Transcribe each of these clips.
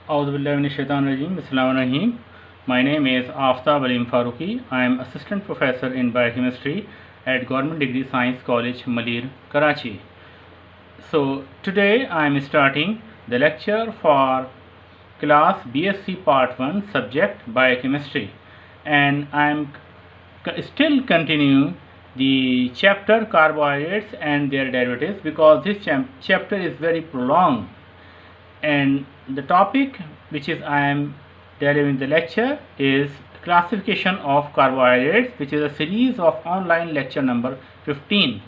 Auzubillahiminash-shaytanir-rajeem. Bismillahir-Rahmanir-Rahim. My name is Aftab Aleem Farooqi. I am Assistant Professor in Biochemistry at Government Degree Science College, Malir, Karachi. So today I am starting the lecture for class BSc Part 1 subject Biochemistry, and I am still continuing the chapter carbohydrates and their derivatives because this chapter is very prolonged, and the topic which is I am delivering the lecture is classification of carbohydrates, which is a series of online lecture number 15,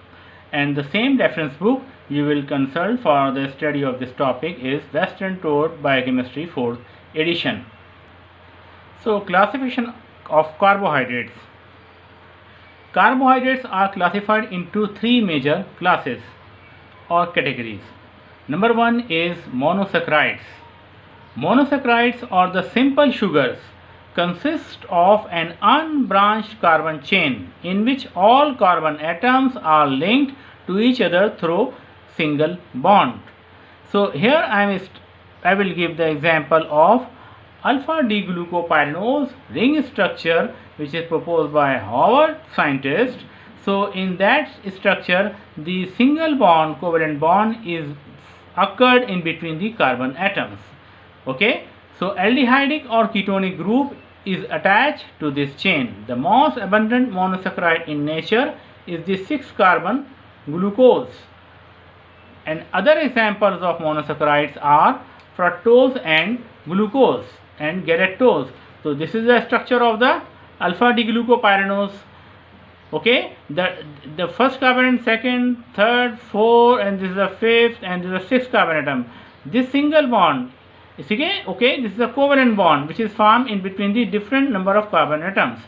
and the same reference book you will consult for the study of this topic is Western Tour Biochemistry 4th edition. So classification of carbohydrates. Carbohydrates are classified into three major classes or categories. Number one is monosaccharides. Monosaccharides, or the simple sugars, consist of an unbranched carbon chain in which all carbon atoms are linked to each other through single bond. So here I will give the example of alpha-D-glucopyranose ring structure, which is proposed by Howard scientist. So in that structure, the single bond, covalent bond, is occurred in between the carbon atoms. Okay, so aldehydic or ketonic group is attached to this chain. The most abundant monosaccharide in nature is the 6-carbon glucose, and other examples of monosaccharides are fructose and glucose and galactose. So this is the structure of the alpha-D-glucopyranose. Okay, the first carbon and second, third, fourth, and this is the fifth, and this is the 6th carbon atom. This single bond is okay, this is a covalent bond which is formed in between the different number of carbon atoms.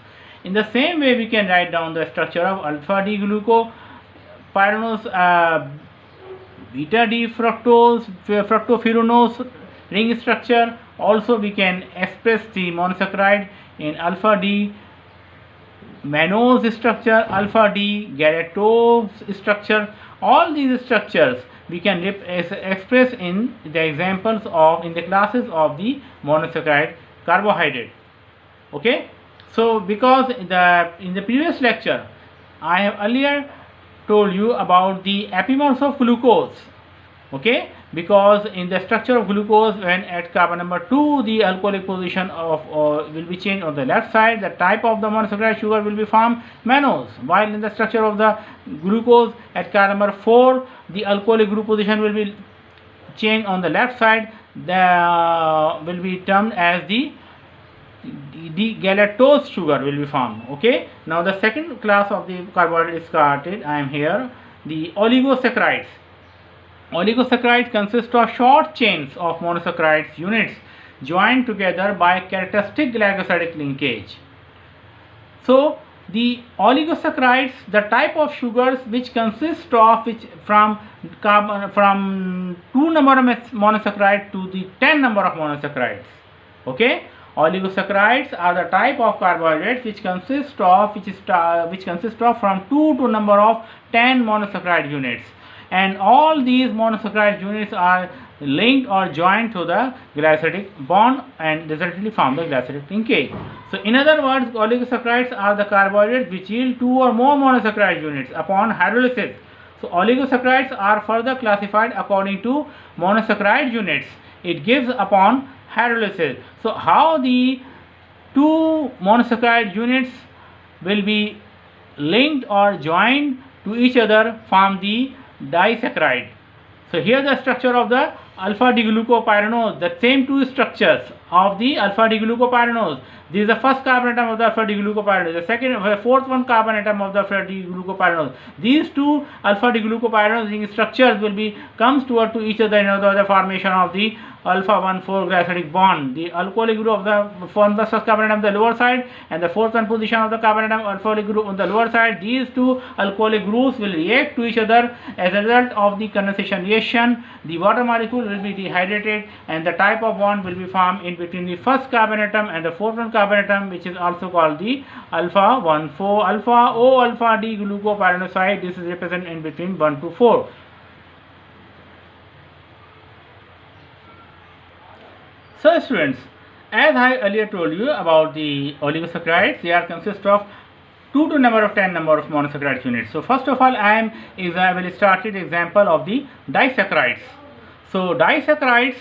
In the same way, we can write down the structure of alpha-D-glucopyranose, beta-D fructose, fructofuranose ring structure. Also we can express the monosaccharide in alpha-D mannose structure, alpha-D galactose structure. All these structures we can express in the examples of in the classes of the monosaccharide carbohydrate. Okay, so because in the previous lecture I have earlier told you about the epimers of glucose. Okay, because in the structure of glucose, when at carbon number 2 the alcoholic position of will be changed on the left side, the type of the monosaccharide sugar will be formed mannose, while in the structure of the glucose at carbon number 4 the alcoholic group position will be changed on the left side, the will be termed as the galactose sugar will be formed. Okay, now the second class of the carbohydrate is started. I am here, the oligosaccharides. Oligosaccharides consist of short chains of monosaccharides units joined together by characteristic glycosidic linkage. So the oligosaccharides, the type of sugars which consist of from 2 number of monosaccharides to the 10 number of monosaccharides. Okay, oligosaccharides are the type of carbohydrates which consist of from 2 to number of 10 monosaccharide units, and all these monosaccharide units are linked or joined to the glycosidic bond and resultantly form the glycosidic linkage. So in other words, oligosaccharides are the carbohydrates which yield 2 or more monosaccharide units upon hydrolysis. So oligosaccharides are further classified according to monosaccharide units it gives upon hydrolysis. So how the 2 monosaccharide units will be linked or joined to each other form the disaccharide. So here the structure of the alpha-D-glucopyranose, the same 2 structures of the alpha-D-glucopyranose. This is the first carbon atom of the alpha-D-glucopyranose, the fourth carbon atom of the alpha-D-glucopyranose. These 2 alpha-D-glucopyranose structures will be comes toward to each other in the formation of the alpha-1,4 glycosidic bond. The alcoholic group of the forms the first carbon atom on the lower side, and the fourth position of the carbon atom alcoholic group on the lower side. These 2 alcoholic groups will react to each other. As a result of the condensation reaction, the water molecule will be dehydrated, and the type of bond will be formed in between the first carbon atom and the fourth carbon atom, which is also called the alpha-1,4 alpha O alpha D glucopyranose. This is represented in between 1 to 4. So students, as I earlier told you about the oligosaccharides, they are consist of 2 to number of 10 number of monosaccharide units. So first of all, I will start with example of the disaccharides. So disaccharides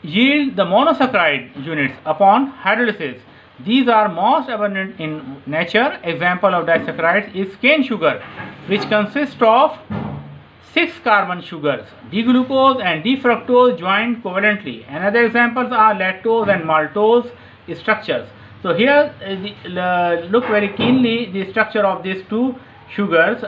yield the monosaccharide units upon hydrolysis. These are most abundant in nature. Example of disaccharides is cane sugar, which consists of 6 carbon sugars, D-glucose and D-fructose joined covalently. Another examples are lactose and maltose structures. So here look very keenly the structure of these two sugars,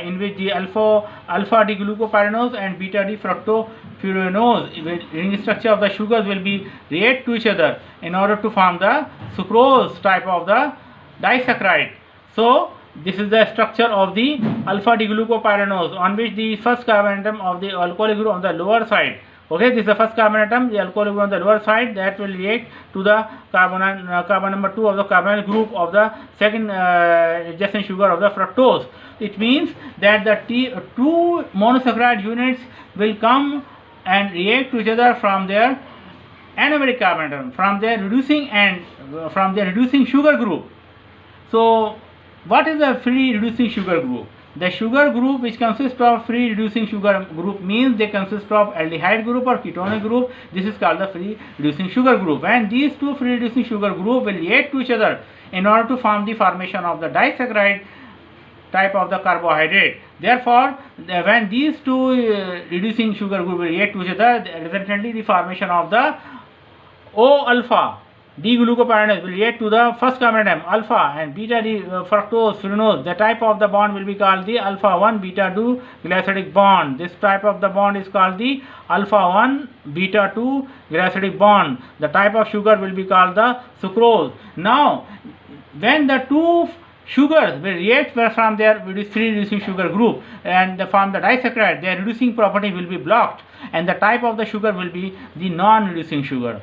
in which the alpha D-glucopyranose and beta D-fructofuranose in structure of the sugars will be react to each other in order to form the sucrose type of the disaccharide. So this is the structure of the alpha D-glucopyranose, on which the first carbon atom of the alcoholic group on the lower side. Okay, this is the first carbon atom, the alcoholic group on the lower side, that will react to the carbon number 2 of the carbonyl group of the second adjacent sugar of the fructose. It means that the two monosaccharide units will come and react to each other from their anomeric carbon atom, from their reducing sugar group. So what is the free reducing sugar group? The sugar group which consists of free reducing sugar group means they consist of aldehyde group or ketonic group. This is called the free reducing sugar group, and these two free reducing sugar group will react to each other in order to form the formation of the disaccharide type of the carbohydrate. Therefore, when these two reducing sugar group will react to each other, resultantly the formation of the O alpha D-glucopyranose will react to the first carbon atom alpha and beta D-fructofuranose. The type of the bond will be called the alpha 1 beta 2 glyceridic bond. This type of the bond is called the alpha 1 beta 2 glyceridic bond. The type of sugar will be called the sucrose. Now, when the two sugars will react from their free reducing sugar group and form the disaccharide, their reducing property will be blocked, and the type of the sugar will be the non-reducing sugar.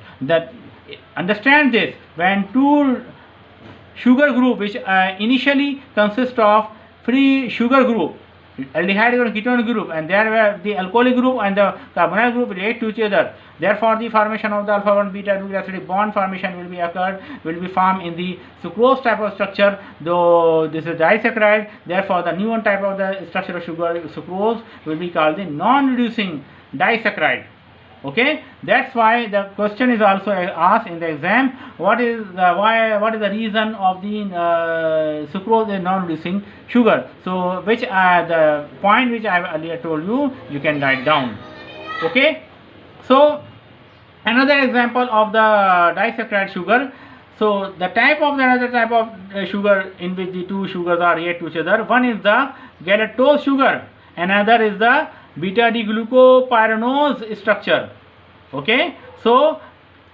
Understand this, when two sugar group which initially consist of free sugar group, aldehyde or ketone group, and there were the alcoholic group and the carbonyl group relate to each other. Therefore, the formation of the alpha 1 beta 2 glyceridic bond formation will be formed in the sucrose type of structure. Though this is disaccharide, therefore the new one type of the structure of sugar sucrose will be called the non-reducing disaccharide. Okay, that's why the question is also asked in the exam, what is the reason of the sucrose is non-reducing sugar. So which the point which I have earlier told you, you can write down. Okay, so another example of the disaccharide sugar. So the another type of sugar in which the two sugars are react to each other. One is the galactose sugar, another is the beta D-glucopyranose structure. Okay, so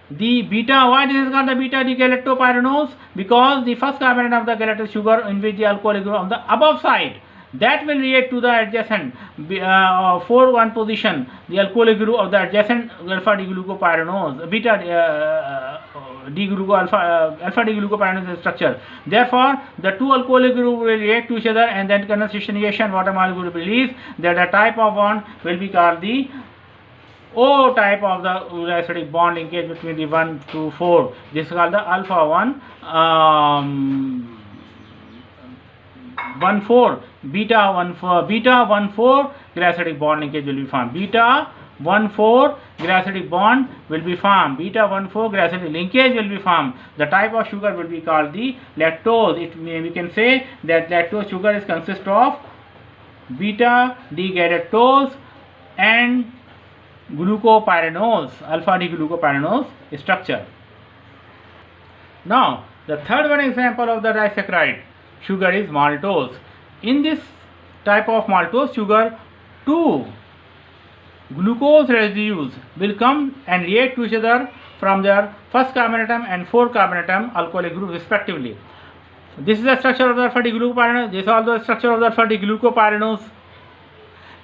the beta, why this is called the beta D-galactopyranose? Because the first carbon atom of the galactose sugar in which the alcoholic group on the above side, that will react to the adjacent 4-1 position, the alcoholic group of the adjacent alpha D-glucopyranose, beta alpha D-glucopyranose structure. Therefore, the two alcoholic group will react to each other, and then condensation reaction, water molecule will be released. That the type of bond will be called the O type of the glyceridic bond linkage between the 1 to 4. This is called the alpha 1 4 beta 1 4 glyceridic bond linkage will be formed. Beta 1 4 glyceridic bond will be formed. Beta 1 4 glyceridic linkage will be formed. The type of sugar will be called the lactose. We can say that lactose sugar is consist of beta D-galactose and glucopyranose, alpha D-glucopyranose structure. Now, the third one example of the disaccharide sugar is maltose. In this type of maltose sugar, two glucose residues will come and react to each other from their first carbon atom and 4 carbon atom alcoholic group respectively. This is the structure of the alpha D-glucopyranose. This is also the structure of the alpha D-glucopyranose,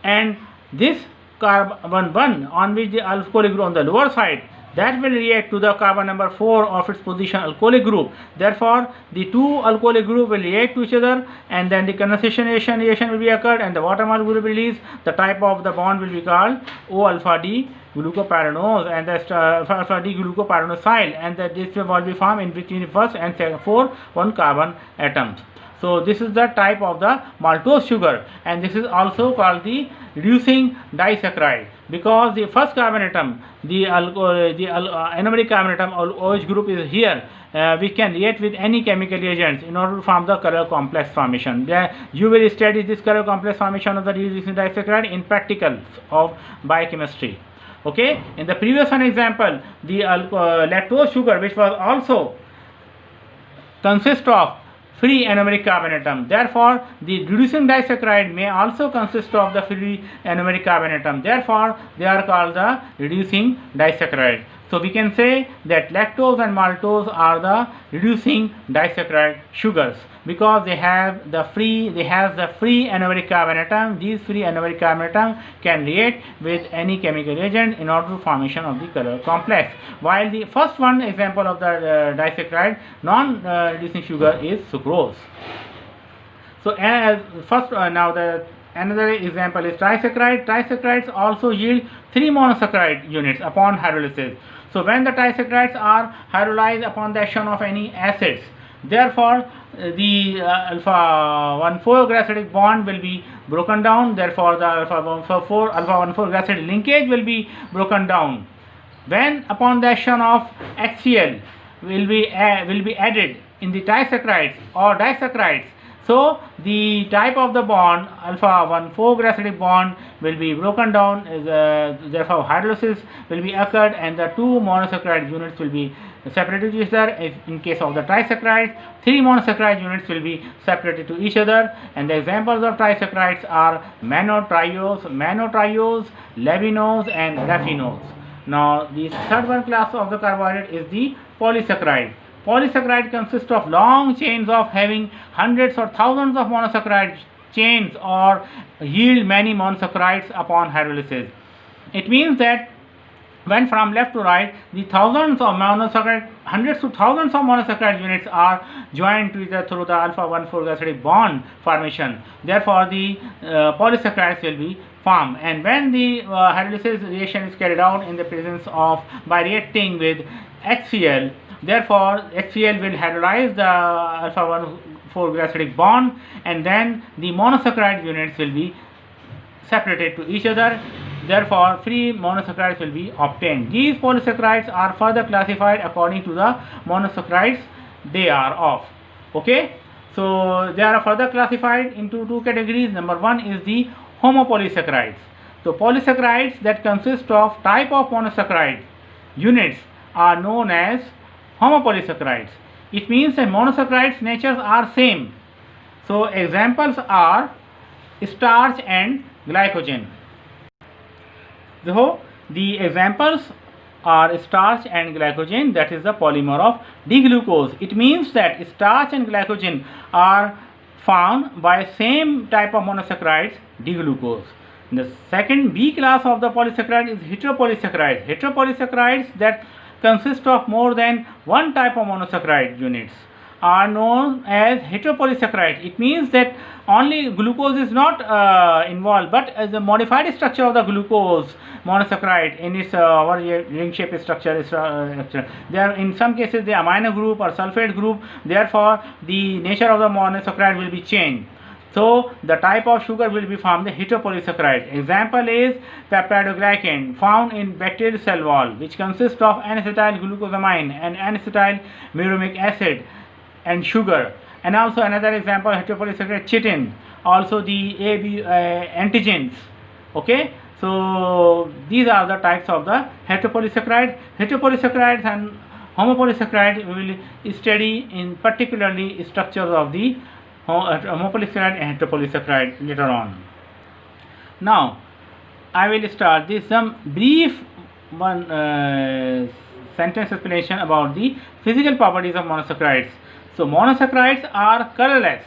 and this carbon 1 on which the alcoholic group on the lower side, that will react to the carbon number 4 of its position alcoholic group. Therefore, the two alcoholic group will react to each other, and then the condensation reaction will be occurred, and the water molecule will be released. The type of the bond will be called O alpha D glucopyranose, and the alpha D glucopyranosyl, and that this will be formed in between the first and second 1 carbon atoms. So this is the type of the maltose sugar, and this is also called the reducing disaccharide, because the first carbon atom, the anomeric carbon atom OH group is here. We can react with any chemical reagents in order to form the color complex formation. You will study this color complex formation of the reducing disaccharide in practicals of biochemistry. Okay, in the previous one example, the lactose sugar, which was also consist of free anomeric carbon atom. Therefore, the reducing disaccharide may also consist of the free anomeric carbon atom. Therefore, they are called the reducing disaccharide. So we can say that lactose and maltose are the reducing disaccharide sugars, because they have the free anomeric carbon atom. These free anomeric carbon atom can react with any chemical reagent in order to formation of the color complex. While the first one example of the disaccharide non-reducing sugar is sucrose. So as first now the another example is trisaccharide. Trisaccharides also yield 3 monosaccharide units upon hydrolysis. So when the trisaccharides are hydrolyzed upon the action of any acids, therefore the alpha 1,4 gracidic bond will be broken down. Therefore the alpha 1,4 gracid linkage will be broken down. When upon the action of HCl will be added in the trisaccharides or disaccharides, so the type of the bond alpha 1,4 gracidic bond will be broken down. Therefore hydrolysis will be occurred, and the 2 monosaccharide units will be separated to each other. In case of the trisaccharides, 3 monosaccharide units will be separated to each other, and the examples of trisaccharides are mannose, labinose, and raffinose. Now the third one class of the carbohydrate is the polysaccharide. Polysaccharide consists of long chains of having hundreds or thousands of monosaccharide chains, or yield many monosaccharides upon hydrolysis. It means that when from left to right, the thousands of monosaccharide, hundreds to thousands of monosaccharide units are joined to each other through the alpha 1,4 gracidic bond formation. Therefore, the polysaccharides will be formed. And when the hydrolysis reaction is carried out in the presence of by reacting with HCl, therefore HCl will hydrolyze the alpha 1,4 gracidic bond, and then the monosaccharide units will be separated to each other. Therefore, free monosaccharides will be obtained. These polysaccharides are further classified according to the monosaccharides they are of. Okay, so they are further classified into 2 categories. Number 1 is the homopolysaccharides. So polysaccharides that consist of type of monosaccharide units are known as homopolysaccharides. It means that monosaccharides natures are same. So examples are starch and glycogen. So the examples are starch and glycogen, that is the polymer of D-glucose. It means that starch and glycogen are found by same type of monosaccharides, D-glucose. The second B class of the polysaccharide is heteropolysaccharides. Heteropolysaccharides that consist of more than one type of monosaccharide units are known as heteropolysaccharides. It means that only glucose is not involved, but as a modified structure of the glucose monosaccharide in its ring shape structure. There in some cases the amino group or sulfate group. Therefore, the nature of the monosaccharide will be changed. So the type of sugar will be formed the heteropolysaccharide. Example is peptidoglycan, found in bacterial cell wall, which consists of N-acetyl glucosamine and N-acetyl muramic acid and sugar. And also another example, heteropolysaccharide chitin, also the AB antigens. Okay, so these are the types of the heteropolysaccharide. Heteropolysaccharides and homopolysaccharide we will study in particularly structures of the homopolysaccharide and heteropolysaccharide later on. Now I will start this some brief sentence explanation about the physical properties of monosaccharides. So monosaccharides are colorless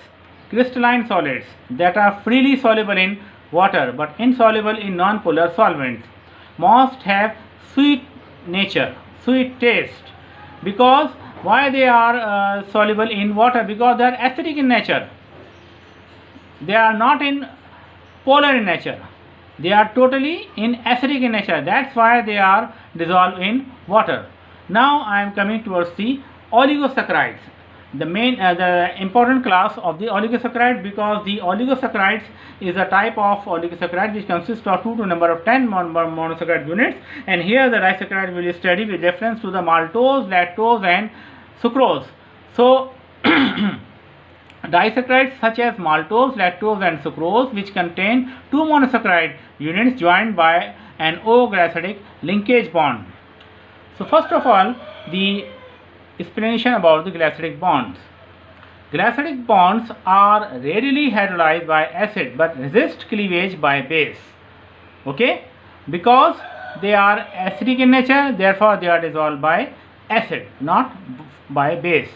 crystalline solids that are freely soluble in water but insoluble in non-polar solvents. Most have sweet nature. sweet taste. Because why they are soluble in water? Because they are acidic in nature. They are not in polar in nature. They are totally in acidic in nature. That's why they are dissolved in water. Now I am coming towards the oligosaccharides. The important class of the oligosaccharide, because the oligosaccharides is a type of oligosaccharide which consists of 2 to number of 10 monosaccharide units, and here the disaccharide will be studied with reference to the maltose, lactose and sucrose. So disaccharides such as maltose, lactose and sucrose, which contain 2 monosaccharide units joined by an O-glyceridic linkage bond. So first of all, the explanation about the glyceridic bonds. Glyceridic bonds are rarely hydrolyzed by acid but resist cleavage by base. Okay, because they are acidic in nature, therefore they are dissolved by acid, not by base.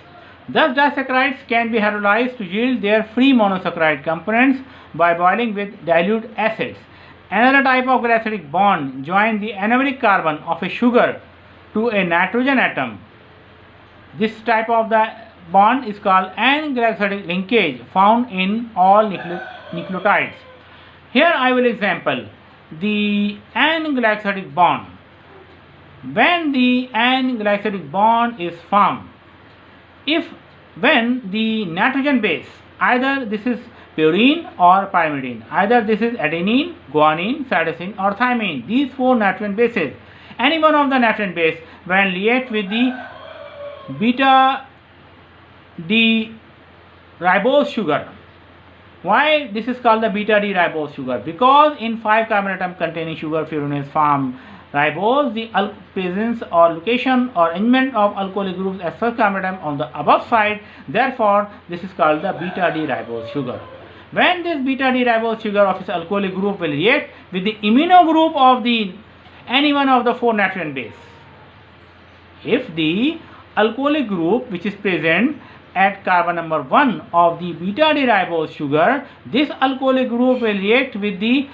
Thus disaccharides can be hydrolyzed to yield their free monosaccharide components by boiling with dilute acids. Another type of glyceridic bond joins the anomeric carbon of a sugar to a nitrogen atom. This type of the bond is called N-glyceridic linkage, found in all nucleotides. Here I will example the N-glyceridic bond. When the N-glyceridic bond is formed, when the nitrogen base, either this is purine or pyrimidine, either this is adenine, guanine, cytosine or thymine, these 4 nitrogen bases, any one of the nitrogen base when react with the beta D ribose sugar. Why this is called the beta D ribose sugar? Because in 5 carbon atom containing sugar furanose form ribose, the presence or location or arrangement of alcoholic groups as first carbon atom on the above side, therefore this is called the beta D ribose sugar. When this beta D ribose sugar of its alcoholic group will react with the imino group of the any one of the 4 nitrogen base, if the alcoholic group which is present at carbon number 1 of the beta D ribose sugar, this alcoholic group will react with the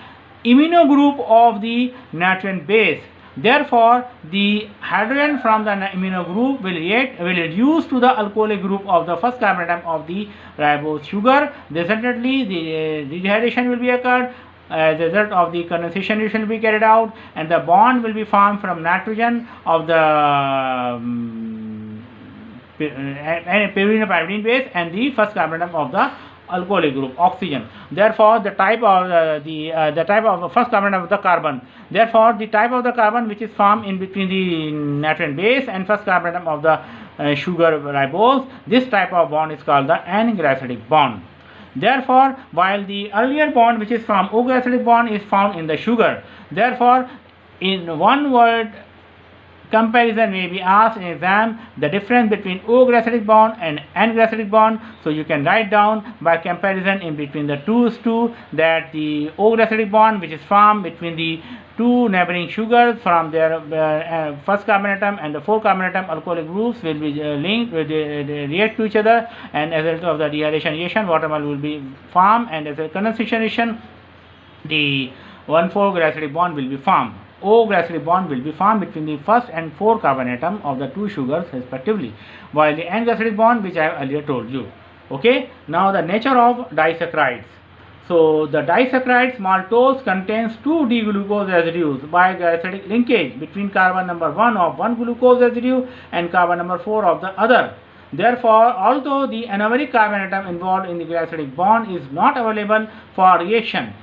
imino group of the nitrogen base. Therefore, the hydrogen from the imino group will reduce to the alcoholic group of the first carbon atom of the ribose sugar. Resultantly, the dehydration will be occurred. As a result of the condensation reaction will be carried out, and the bond will be formed from nitrogen of the purine pyrimidine base and the first carbon atom of the alcoholic group, oxygen. Therefore, the type of the first carbon atom of the carbon. Therefore, the type of the carbon which is formed in between the nitrogen base and first carbon atom of the sugar ribose, this type of bond is called the N-glyceridic bond. Therefore, while the earlier bond which is from O-glyceridic bond is found in the sugar, therefore, in one word comparison may be asked in exam, the difference between O-glyceridic bond and N-glyceridic bond. So you can write down by comparison in between the two that the O-glyceridic bond which is formed between the 2 neighboring sugars from their first carbon atom and the 4 carbon atom alcoholic groups will be linked, will react to each other, and as a result of the dehydration reaction, water molecule will be formed, and as a condensation reaction, the 1,4-glyceridic bond will be formed. O-glyceridic bond will be formed between the first and 4 carbon atom of the 2 sugars respectively, while the N-glyceridic bond which I have earlier told you. Okay, now the nature of disaccharides. So the disaccharides maltose contains 2 D-glucose residues by glyceridic linkage between carbon number 1 of one glucose residue and carbon number 4 of the other. Therefore, although the anomeric carbon atom involved in the glyceridic bond is not available for reaction,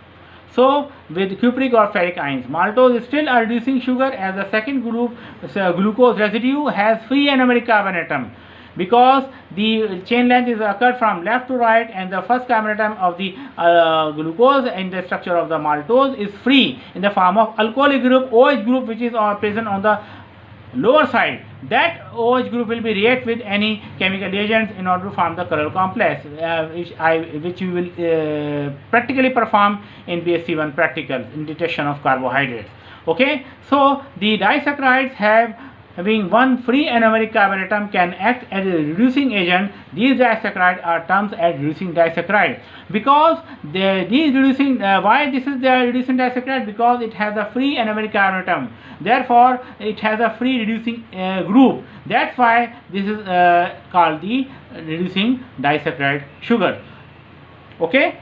so with cupric or ferric ions, maltose is still a reducing sugar as the second group glucose residue has free anomeric carbon atom, because the chain length is occurred from left to right and the first carbon atom of the glucose in the structure of the maltose is free in the form of alcoholic group, OH group, which is present on the lower side. That OH group will be react with any chemical reagents in order to form the chiral complex, which you will practically perform in BSc 1 practical in detection of carbohydrates. Okay, so the disaccharides have having one free anomeric carbon atom can act as a reducing agent, these disaccharides are termed as reducing disaccharide. Because these reducing, why this is the reducing disaccharide? Because it has a free anomeric carbon atom. Therefore, it has a free reducing group. That's why this is called the reducing disaccharide sugar. Okay.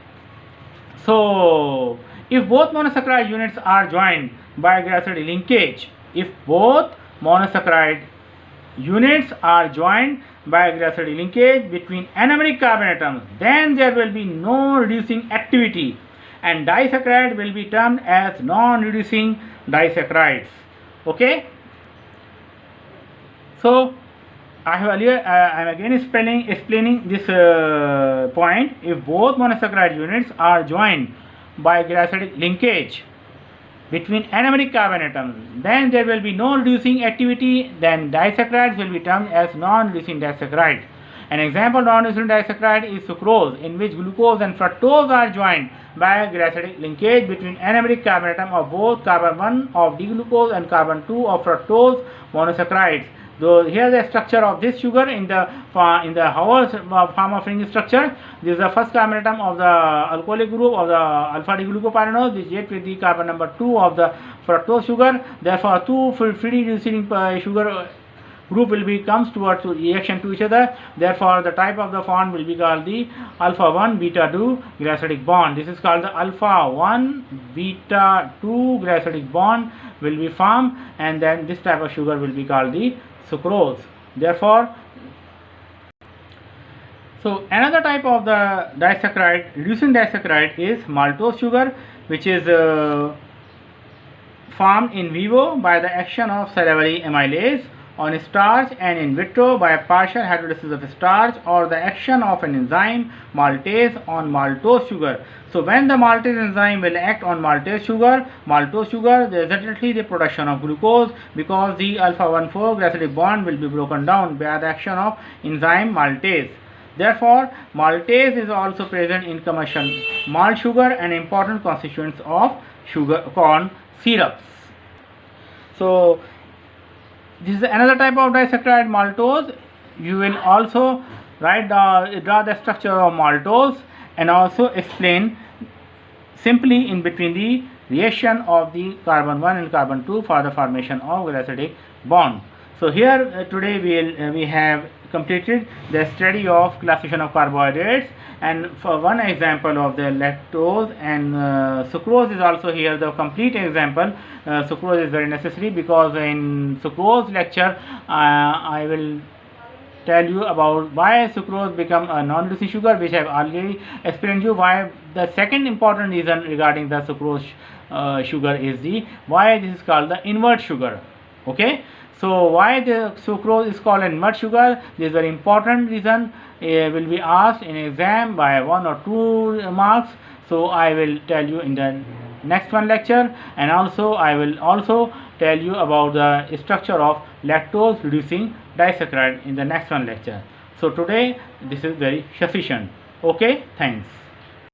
So, if both monosaccharide units are joined by glycerol linkage, if both monosaccharide units are joined by glycerol linkage between anomeric carbon atoms, then there will be no reducing activity, and disaccharide will be termed as non-reducing disaccharides. Okay. So, I have earlier, I am again explaining this point. If both monosaccharide units are joined by glyceric linkage between anomeric carbon atoms, then there will be no reducing activity. Then disaccharides will be termed as non-reducing disaccharide. An example of non-reducing disaccharide is sucrose, in which glucose and fructose are joined by glyceric linkage between anomeric carbon atom of both carbon 1 of D-glucose and carbon 2 of fructose monosaccharides. So here the structure of this sugar in the Howard form of ring structure. This is the first carbon atom of the alcoholic group of the alpha D-glucopyranose, which react with the carbon number 2 of the fructose sugar. Therefore, two free reducing sugar group will be comes towards reaction to each other. Therefore, the type of the bond will be called the alpha 1 beta 2 glyceric bond. This is called the alpha 1 beta 2 glyceric bond will be formed, and then this type of sugar will be called the sucrose. Therefore, so another type of the disaccharide, reducing disaccharide, is maltose sugar, which is formed in vivo by the action of salivary amylase on starch, and in vitro by a partial hydrolysis of starch or the action of an enzyme maltase on maltose sugar. So when the maltase enzyme will act on maltose sugar, resultantly the production of glucose, because the alpha 1,4 glyceric bond will be broken down by the action of enzyme maltase. Therefore, maltase is also present in commercial malt sugar, an important constituent of sugar corn syrups. So this is another type of disaccharide, maltose. You will also draw the structure of maltose and also explain simply in between the reaction of the carbon 1 and carbon 2 for the formation of glyceric bond. So here today we have completed the study of classification of carbohydrates, and for one example of the lactose and sucrose is also here the complete example. Sucrose is very necessary, because in sucrose lecture I will tell you about why sucrose become a non-reducing sugar, which I have already explained you. Why the second important reason regarding the sucrose sugar is why this is called the invert sugar. Okay. So why the sucrose is called invert sugar? This is very important reason. Will be asked in exam by 1 or 2 marks. So I will tell you in the next one lecture, and also I will also tell you about the structure of lactose reducing disaccharide in the next one lecture. So today this is very sufficient. Okay, thanks.